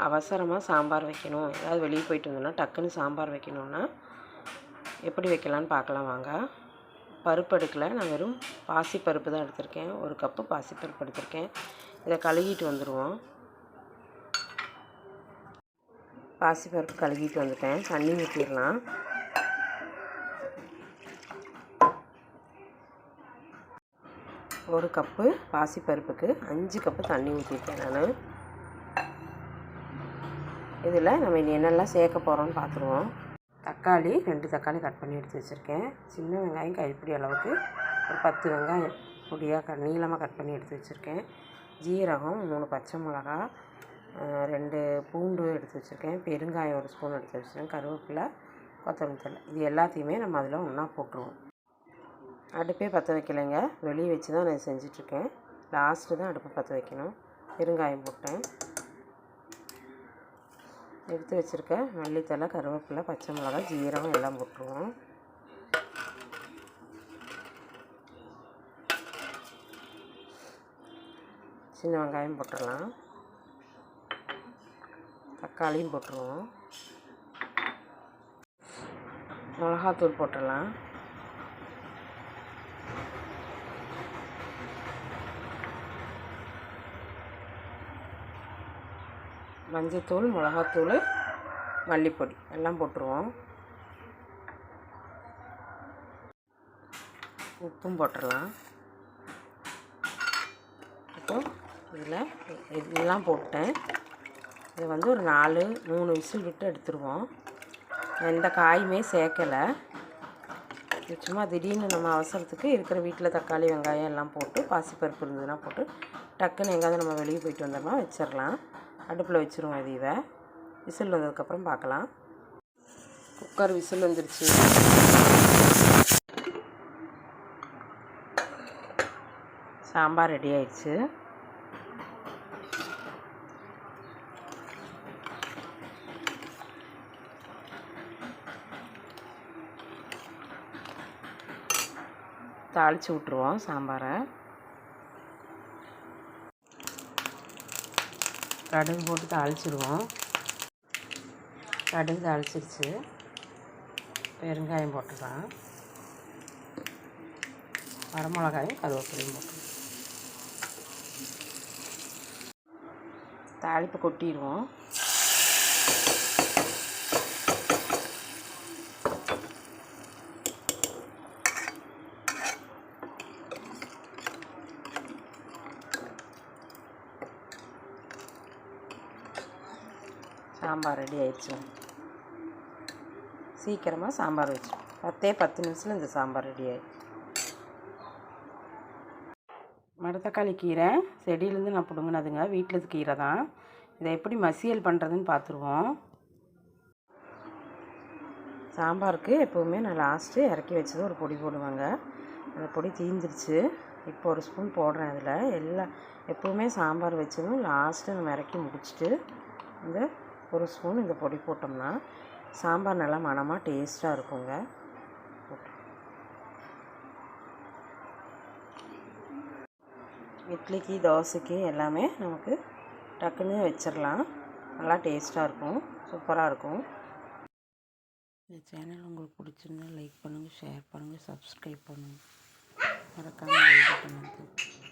அவசரமாக சாம்பார் வைக்கணும், ஏதாவது வெளியே போயிட்டு வந்தோன்னா டக்குன்னு சாம்பார் வைக்கணுன்னா எப்படி வைக்கலான்னு பார்க்கலாம் வாங்க. பருப்பு எடுக்கலை, நான் வெறும் பாசிப்பருப்பு தான் எடுத்திருக்கேன். 1 கப்பு பாசிப்பருப்பு எடுத்திருக்கேன். இதை கழுவிட்டு வந்துடுவோம். பாசிப்பருப்பு கழுவிட்டு வந்துட்டேன். தண்ணி ஊற்றிடலாம். ஒரு கப்பு பாசிப்பருப்புக்கு 5 கப்பு தண்ணி ஊற்றிருக்கேன் நான். இதில் நம்ம இனி என்னெல்லாம் சேர்க்க போகிறோம்னு பார்த்துருவோம். தக்காளி 2 தக்காளி கட் பண்ணி எடுத்து வச்சுருக்கேன். சின்ன வெங்காயம் கைப்பிடி அளவுக்கு ஒரு 10 வெங்காயம் பொடியாக நீளமாக கட் பண்ணி எடுத்து வச்சுருக்கேன். ஜீரகம் 3 பச்சை மிளகா, 2 பூண்டு எடுத்து வச்சுருக்கேன். பெருங்காயம் 1 ஸ்பூன் எடுத்து வச்சுருக்கேன். கருவேப்பிலை, கொத்தமல்லி தழை, இது எல்லாத்தையுமே நம்ம அதில் ஒன்றா போட்டுருவோம். அடுப்பே பற்ற வைக்கலைங்க, வெளியே வச்சு தான் நான் செஞ்சிட்ருக்கேன். லாஸ்ட்டு தான் அடுப்பை பற்ற வைக்கணும். பெருங்காயம் போட்டேன். எடுத்து வச்சுருக்க மல்லித்தழை, கருவேப்பிலை, பச்சை மிளகாய், ஜீரகம் எல்லாம் போட்டுருவோம். சின்ன வெங்காயம் போட்டுடலாம். தக்காளியும் போட்டுருவோம். மிளகாத்தூள் போட்டுடலாம். மஞ்சத்தூள், மிளகாத்தூள், மல்லிப்பொடி எல்லாம் போட்டுருவோம். உப்பும் போட்டுடலாம். இப்போ இதில் இதெல்லாம் போட்டேன். இதை வந்து ஒரு 3 விசில் விட்டு எடுத்துருவோம். எந்த காயுமே சேர்க்கலை. சும்மா திடீர்னு நம்ம அவசரத்துக்கு இருக்கிற வீட்டில் தக்காளி வெங்காயம் எல்லாம் போட்டு பாசிப்பருப்பு இருந்ததுன்னா போட்டு டக்குன்னு எங்கேயாவது நம்ம வெளியே போயிட்டு வந்தோம்னா வச்சிடலாம். அடுப்பில் வச்சுருவோம். இதை விசில் வந்ததுக்கப்புறம் பார்க்கலாம். குக்கர் விசில் வந்துருச்சு. சாம்பார் ரெடி ஆயிடுச்சு. தாளித்து விட்ருவோம் சாம்பாரை. கடுகு போட்டு தாளிச்சிடுவோம். கடுகு தாளிச்சிருச்சு. பெருங்காயம் போட்டுக்கலாம். வரமிளகாயும் கருவேப்பிலையும் போட்டுருவோம். தாளிப்பு கொட்டிடுவோம். சாம்பார் ரெடி ஆயிடுச்சு. சீக்கிரமாக சாம்பார் வச்சு 10 நிமிஷத்தில் இந்த சாம்பார் ரெடி ஆயிடுச்சு. மரத்தக்காளி கீரை செடியிலேருந்து நான் பிடுங்கினதுங்க, வீட்டில் கீரை தான். இதை எப்படி மசியல் பண்ணுறதுன்னு பார்த்துருவோம். சாம்பாருக்கு எப்போவுமே நான் லாஸ்ட்டு இறக்கி வச்சது ஒரு பொடி போடுவாங்க. அந்த பொடி தீந்துருச்சு. இப்போ 1 ஸ்பூன் போடுறேன். அதில் எப்போவுமே சாம்பார் வச்சதும் லாஸ்ட்டு நம்ம இறக்கி முடிச்சுட்டு இந்த 1 ஸ்பூன் இந்த பொடி போட்டோம்னா சாம்பார் நல்லா மணமாக டேஸ்ட்டாக இருக்குங்க. இட்லிக்கு, தோசைக்கு எல்லாமே நமக்கு டக்குன்னு வச்சிடலாம். நல்லா டேஸ்ட்டாக இருக்கும், சூப்பராக இருக்கும். இந்த சேனல் உங்களுக்கு பிடிச்சிருந்தா லைக் பண்ணுங்கள், ஷேர் பண்ணுங்கள், சப்ஸ்கிரைப் பண்ணுங்கள். மறக்காமல் லைக் பண்ணுங்கள்.